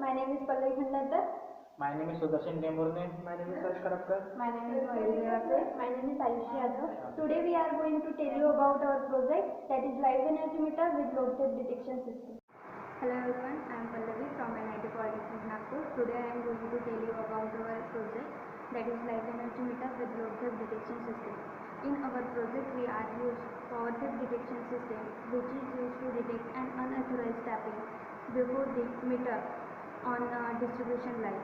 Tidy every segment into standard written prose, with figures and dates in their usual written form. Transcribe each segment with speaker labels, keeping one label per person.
Speaker 1: My name is Pallavi Bhandatar.
Speaker 2: My name is Sudarshan Temurne.
Speaker 3: My name is Harsh Kadapkar.
Speaker 1: My name is Mayuri Devase. My name is Ayushi Yadav. Today we are going to tell you about our project, that is Live Energy Meter with Load Test Detection System. Hello everyone, I am Pallavi from NIT Polytechnic Nagpur. Today I am going to tell you about our project, that is Live Energy Meter with Load Test Detection System. In our project we are used power theft detection system, which is used to detect an unauthorized tapping before the meter on distribution line.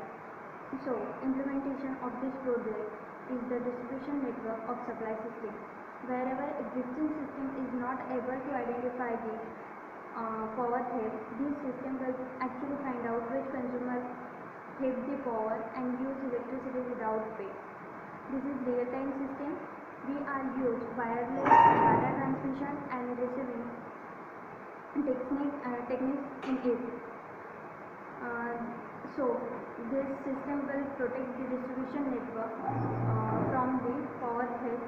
Speaker 1: So, implementation of this project is the distribution network of supply system. Wherever existing system is not able to identify the power theft, this system will actually find out which consumer theft the power and use electricity without pay. This is real-time system. We are used wireless data transmission and receiving techniques in it. So, this system will protect the distribution network from the power theft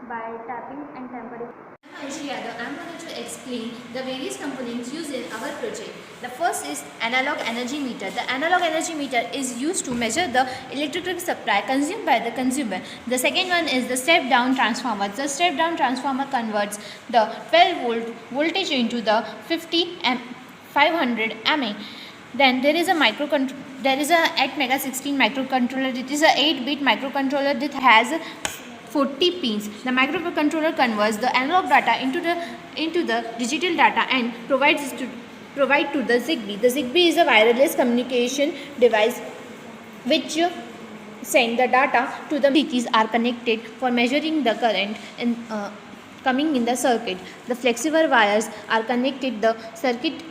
Speaker 1: by tapping and tampering.
Speaker 4: Ayushi Yadav, I am going to explain the various components used in our project. The first is analog energy meter. The analog energy meter is used to measure the electrical supply consumed by the consumer. The second one is the step down transformer. The step down transformer converts the 12 volt voltage into the 500 mA. Then there is a 8 microcontroller. It is a 8-bit microcontroller that has 40 pins. The microcontroller converts the analog data into the digital data and provide to the Zigbee. The Zigbee is a wireless communication device which send the data to the keys are connected for measuring the current coming in the circuit. The flexible wires are connected the circuit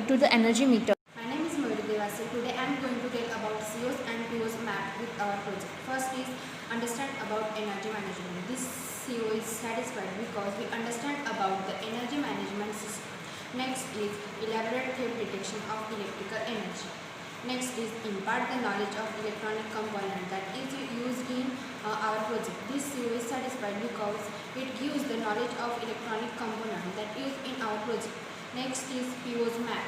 Speaker 4: to the energy meter.
Speaker 5: My name is Mayuri Devase. Today I am going to tell about COs and POs map with our project. First is understand about energy management. This CO is satisfied because we understand about the energy management system. Next is elaborate theft detection of electrical energy. Next is impart the knowledge of electronic component that is used in our project. This CO is satisfied because it gives the knowledge of electronic component that is in our project. Next is POs map.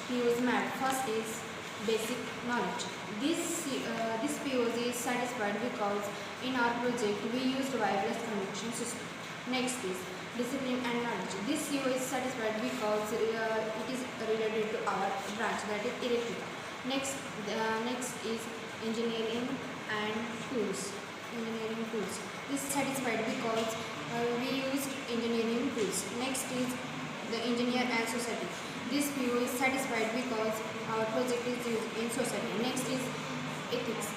Speaker 5: POs map. First is basic knowledge. This POs is satisfied because in our project we used wireless communication system. Next is discipline and knowledge. This CO is satisfied because it is related to our branch, that is electrical. Next is engineering and tools. This is satisfied because we used engineering tools. Next is the engineer and society. This PO is satisfied because our project is used in society. Next is ethics.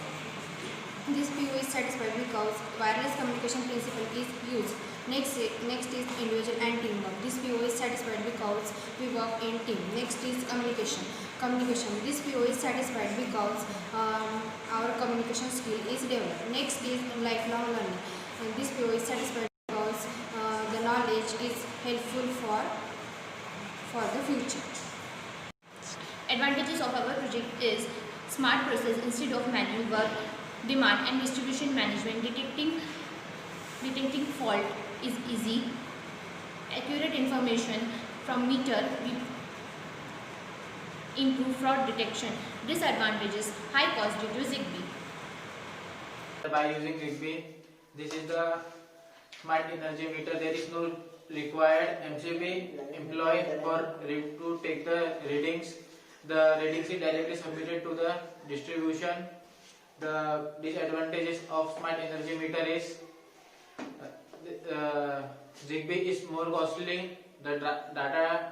Speaker 5: This PO is satisfied because wireless communication principle is used. Next is individual and teamwork. This PO is satisfied because we work in team. Next is communication. This PO is satisfied because our communication skill is developed. Next is lifelong learning. And this PO is satisfied because the knowledge is helpful for the future.
Speaker 4: Advantages of our project is smart process instead of manual work, demand and distribution management, detecting fault is easy, accurate information from meter, improve fraud detection. Disadvantages: high cost due to Zigbee.
Speaker 2: By using Zigbee, this is the smart energy meter. There is no required MCB employee to take the readings. The readings is directly submitted to the distribution. The disadvantages of smart energy meter is Zigbee is more costly. The data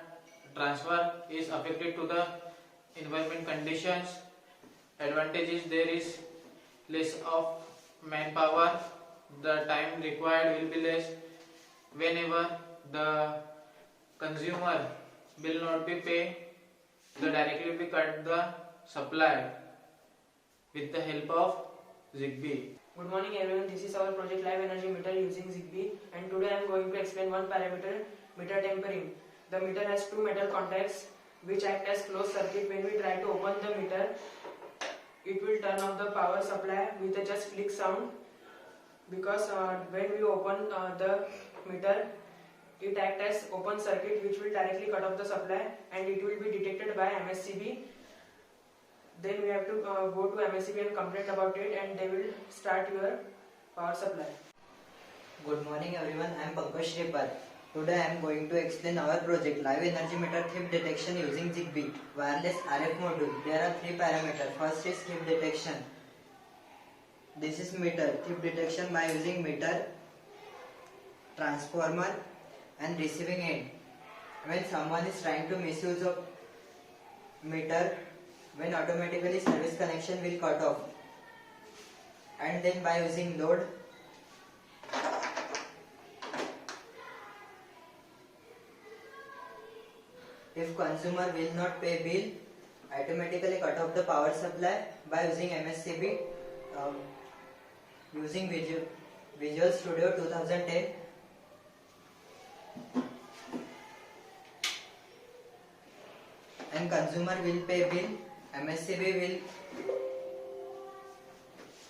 Speaker 2: transfer is affected to the environment conditions. Advantages: there is less of manpower. The time required will be less. Whenever the consumer will not be paid, the directly be cut the supply with the help of Zigbee.
Speaker 3: Good morning everyone, this is our project Live Energy Meter using Zigbee, and today I am going to explain one parameter, meter tampering. The meter has two metal contacts which act as closed circuit. When we try to open the meter, it will turn off the power supply with a just click sound, because when we open the meter, It acts as open circuit which will directly cut off the supply, and it will be detected by MSCB. Then we have to go to MSCB and complain about it, and they will start your power supply.
Speaker 6: Good morning everyone, I am Pankaj Shripal. Today I am going to explain our project live energy meter thief detection using ZigBee wireless RF module. There are three parameters. First is thief detection. This is meter thief detection by using meter, transformer and receiving end. When someone is trying to misuse of meter, when automatically service connection will cut off. And then by using load, if consumer will not pay bill, automatically cut off the power supply by using MSCB, using Visual Studio 2010. And consumer will pay bill, MSCB will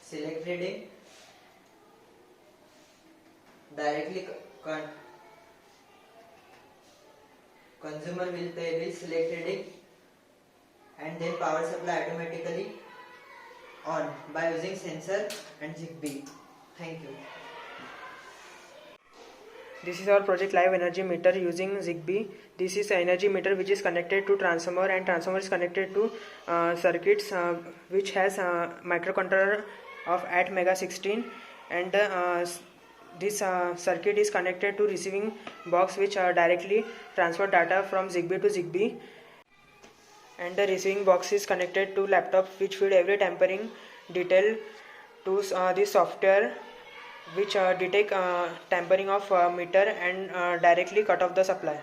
Speaker 6: select reading, directly consumer will pay bill, select reading, and then power supply automatically on by using sensor and ZigBee. Thank you.
Speaker 3: This is our project live energy meter using ZigBee. This is an energy meter which is connected to transformer, and transformer is connected to circuits which has a microcontroller of at mega 16, and this circuit is connected to receiving box which directly transfer data from ZigBee to ZigBee, and the receiving box is connected to laptop which feed every tampering detail to this software which detect tampering of meter and directly cut off the supply.